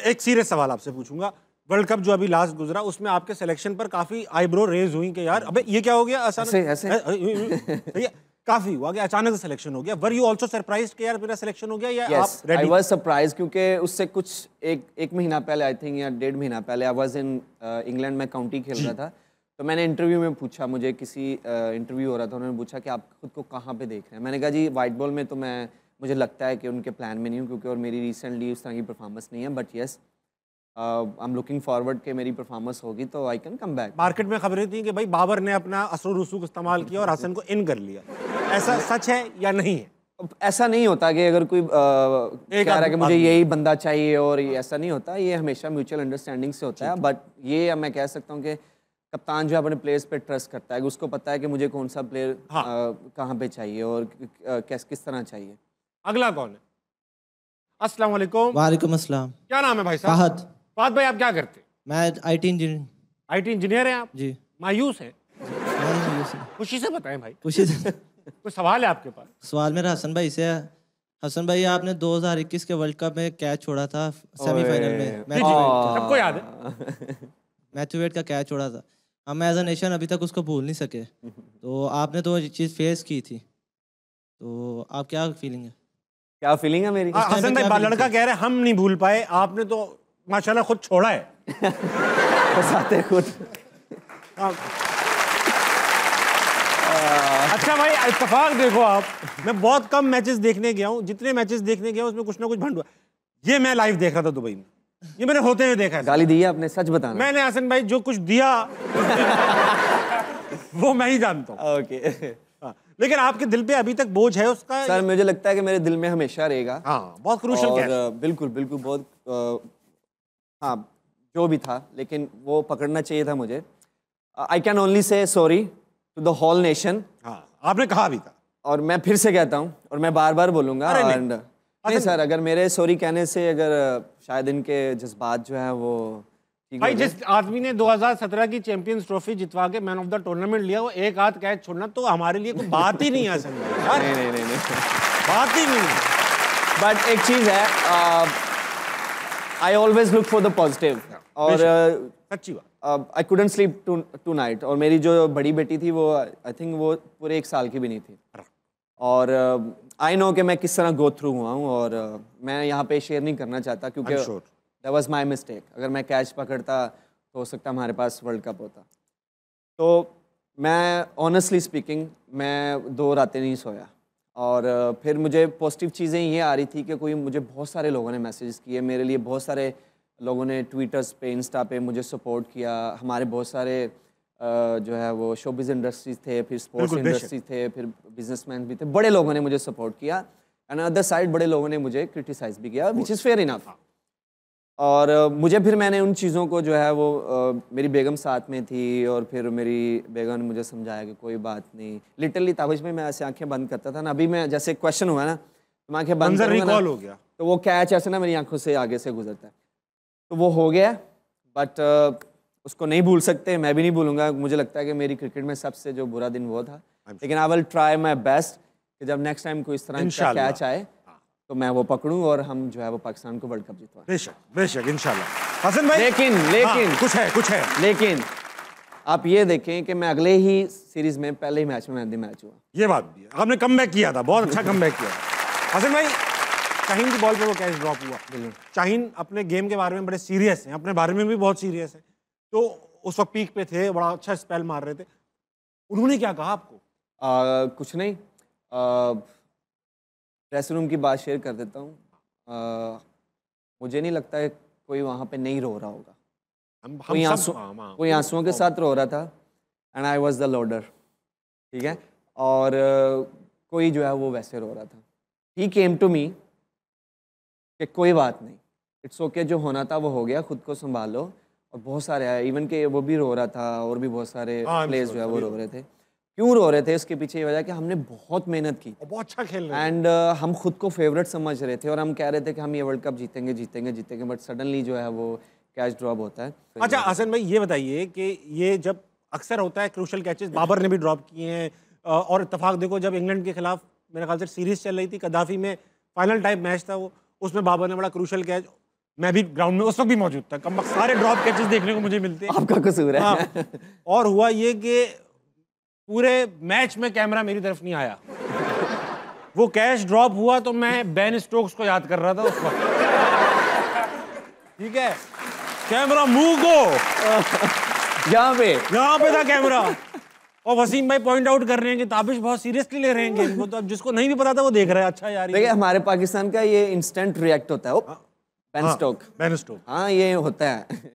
एक सीरियस सवाल आपसे पूछूंगा। वर्ल्ड कप जो अभी लास्ट गुजरा उसमें आपके सिलेक्शन पर काफी आईब्रो रेज हुई कि यार अबे ये क्या हो गया, ऐसे काफी हुआ कि अचानक से सिलेक्शन हो गया। वर यू आल्सो सरप्राइज्ड कि यार मेरा सिलेक्शन हो गया, या yes, आप रेडी? I was surprised क्योंकि उससे कुछ एक महीना पहले, आई थिंक, या 1.5 महीना पहले आई वाज इन इंग्लैंड में काउंटी खेल रहा था। तो मैंने इंटरव्यू में पूछा, मुझे किसी इंटरव्यू हो रहा था, उन्होंने पूछा कि आप खुद को कहाँ पे देख रहे हैं। मैंने कहा जी वाइट बॉल में तो मुझे लगता है कि उनके प्लान में नहीं हूँ, क्योंकि और मेरी रिसेंटली उस तरह की परफॉर्मेंस नहीं है, but yes I am looking forward कि मेरी परफॉर्मेंस होगी तो I can come back. Market में खबरें थी कि भाई बाबर ने अपना असर रसूख इस्तेमाल किया और हसन को इन कर लिया, ऐसा सच है या नहीं है? ऐसा नहीं होता कि अगर कोई कह रहा है कि मुझे यही बंदा चाहिए, और ऐसा नहीं होता, ये हमेशा म्यूचुअल अंडरस्टैंडिंग से होता है। बट ये मैं कह सकता हूँ कि कप्तान जो अपने प्लेयर्स पे ट्रस्ट करता है, उसको पता है कि मुझे कौन सा प्लेयर कहाँ पे चाहिए और किस तरह चाहिए। अगला कौन है? अस्सलाम वालेकुम। वालेकुम अस्सलाम। क्या नाम है भाई साहब? फहद। फहद भाई, आप क्या करते हैं? मैं आईटी इंजीनियर। आईटी इंजीनियर हैं आप? जी। मायूस हैं? खुशी से बताएं भाई। खुशी से। कोई सवाल है आपके पास? सवाल मेरा हसन भाई से है। हसन भाई, आपने 2021 के वर्ल्ड कप में कैच छोड़ा था सेमीफाइनल में, सबको याद है। मैथ्यू वेड का कैच छोड़ा था। हम एज अ नेशन अभी तक उसको भूल नहीं सके। तो आपने तो ये चीज़ फेस की थी, तो आप क्या फीलिंग है? क्या फीलिंग है मेरी? हसन भाई, लड़का कह रहे हैं हम नहीं भूल पाए, आपने तो माशाल्लाह खुद छोड़ा है। फंसाते खुद। अच्छा भाई, इत्तेफाक देखो आप, मैं बहुत कम मैचेस देखने गया हूँ, जितने मैचेस देखने गया हूँ उसमें कुछ ना कुछ भंड हुआ। ये मैं लाइव देख रहा था दुबई में, ये मैंने होते हुए देखा है। गाली दी है आपने? सच बताना। मैंने हसन भाई जो कुछ दिया वो मैं ही जानता हूँ। ओके। लेकिन आपके दिल पे अभी तक बोझ है उसका? सर मुझे लगता है कि मेरे दिल में हमेशा रहेगा। हाँ, बहुत क्रूशल कैच। बिल्कुल बिल्कुल, बहुत हाँ, जो भी था, लेकिन वो पकड़ना चाहिए था मुझे। I can only say sorry to the whole nation. हाँ, आपने कहा भी था और मैं फिर से कहता हूँ और मैं बार बार बोलूँगा। नहीं सर, अगर मेरे सॉरी कहने से अगर शायद इनके जज्बात जो है वो भाई, जिस आदमी ने 2017 की चैंपियंस ट्रॉफी जितवा के मैन ऑफ द टूर्नामेंट लिया, वो एक आध कैच छोड़ना तो हमारे लिए कोई बात ही नहीं है असल में। नहीं, बात ही नहीं। बट एक चीज़ है, I always look for the positive, और सच्ची बात, I couldn't sleep tonight. और मेरी जो बड़ी बेटी थी वो आई थिंक वो पूरे 1 साल की भी नहीं थी, और आई नो कि मैं किस तरह गो थ्रू हुआ हूँ, और मैं यहाँ पे शेयर नहीं करना चाहता क्योंकि दैट वाज माय मिस्टेक। अगर मैं कैच पकड़ता तो हो सकता हमारे पास वर्ल्ड कप होता। तो मैं ऑनेस्टली स्पीकिंग, मैं 2 रातें नहीं सोया, और फिर मुझे पॉजिटिव चीज़ें ये आ रही थी कि मुझे बहुत सारे लोगों ने मैसेजेस किए, मेरे लिए बहुत सारे लोगों ने ट्विटर्स पे, इंस्टा पे मुझे सपोर्ट किया। हमारे बहुत सारे जो है वो शोबिज़ इंडस्ट्रीज थे, फिर स्पोर्ट्स इंडस्ट्रीज थे, फिर बिजनेसमैन भी थे, बड़े लोगों ने मुझे सपोर्ट किया। एंड अदर साइड बड़े लोगों ने मुझे क्रिटिसाइज़ भी किया, विच इज़ फेयर इनफ। और मुझे फिर मैंने उन चीज़ों को जो है वो मेरी बेगम साथ में थी, और फिर मेरी बेगम ने मुझे समझाया कि कोई बात नहीं। लिटरली ताबिश में मैं ऐसे आंखें बंद करता था ना, अभी मैं जैसे क्वेश्चन हुआ ना तो मैं आंखें बंद करूँगा ना, हो गया तो वो कैच ऐसे ना मेरी आंखों से आगे से गुजरता है, तो वो हो गया। बट उसको नहीं भूल सकते, मैं भी नहीं भूलूंगा। मुझे लगता है कि मेरी क्रिकेट में सबसे जो बुरा दिन वो था, लेकिन I will try my best कि जब नेक्स्ट टाइम कोई इस तरह का कैच आए तो मैं वो पकड़ूं और हम जो है वो पाकिस्तान को वर्ल्ड कप जितवाएं। बेशक इंशाल्लाह। हसन भाई, लेकिन कुछ है लेकिन आप ये देखें कि मैं अगले ही सीरीज में पहले ही मैच में मैच हुआ। ये बात भी है, आपने कमबैक किया था, बहुत अच्छा कमबैक किया। हसन भाई, शाहीन की बॉल पे वो कैच ड्रॉप हुआ। शाहीन अपने गेम के बारे में बड़े सीरियस हैं, अपने बारे में भी बहुत सीरियस हैं, तो उस वक्त पीक पे थे, बड़ा अच्छा स्पेल मार रहे थे। उन्होंने क्या कहा आपको? कुछ नहीं, ड्रेसिंग रूम की बात शेयर कर देता हूँ। मुझे नहीं लगता है कोई वहाँ पे नहीं रो रहा होगा। कोई आंसुओं के साथ रो रहा था, and I was the loader, ठीक है। और कोई जो है वो वैसे रो रहा था। ही केम टू मी कि कोई बात नहीं, इट्स ओके, जो होना था वो हो गया, खुद को संभालो। और बहुत सारे आए, इवन के वो भी रो रहा था, और भी बहुत सारे प्लेयर्स जो है वो रो रहे थे। क्यों रो रहे थे? इसके पीछे ये वजह कि हमने बहुत मेहनत की, बहुत अच्छा खेल रहे थे, एंड हम खुद को फेवरेट समझ रहे थे, और हम कह रहे थे कि हम ये वर्ल्ड कप जीतेंगे, बट सडनली जो है वो कैच ड्रॉप होता है। अच्छा हसन भाई, ये बताइए कि ये जब अक्सर होता है क्रूशल कैचेस, बाबर ने भी ड्रॉप किए हैं, और इत्तेफाक देखो जब इंग्लैंड के खिलाफ मेरे ख्याल से सीरीज चल रही थी, कदाफी में फाइनल टाइप मैच था वो, उसमें बाबर ने बड़ा क्रूशल कैच, मैं भी ग्राउंड में उस वक्त भी मौजूद था, कम सारे ड्रॉप कैचेस देखने को मुझे मिलते हैं। आपका कसूर है। हाँ, और हुआ ये कि पूरे मैच में कैमरा मेरी तरफ नहीं आया। वो कैच ड्रॉप हुआ तो मैं बेन स्टोक्स को याद कर रहा था उस वक्त। ठीक है, कैमरा मूव को यहाँ पे था कैमरा, और वसीम भाई पॉइंट आउट कर रहे हैं कि ताबिश बहुत सीरियसली ले रहे हैं गेम को, तो अब जिसको नहीं भी पता था वो देख रहा है। अच्छा यार, देखिए हमारे पाकिस्तान का ये इंस्टेंट रिएक्ट होता है, बेन स्टोक। बेन स्टोक, हाँ ये होता है।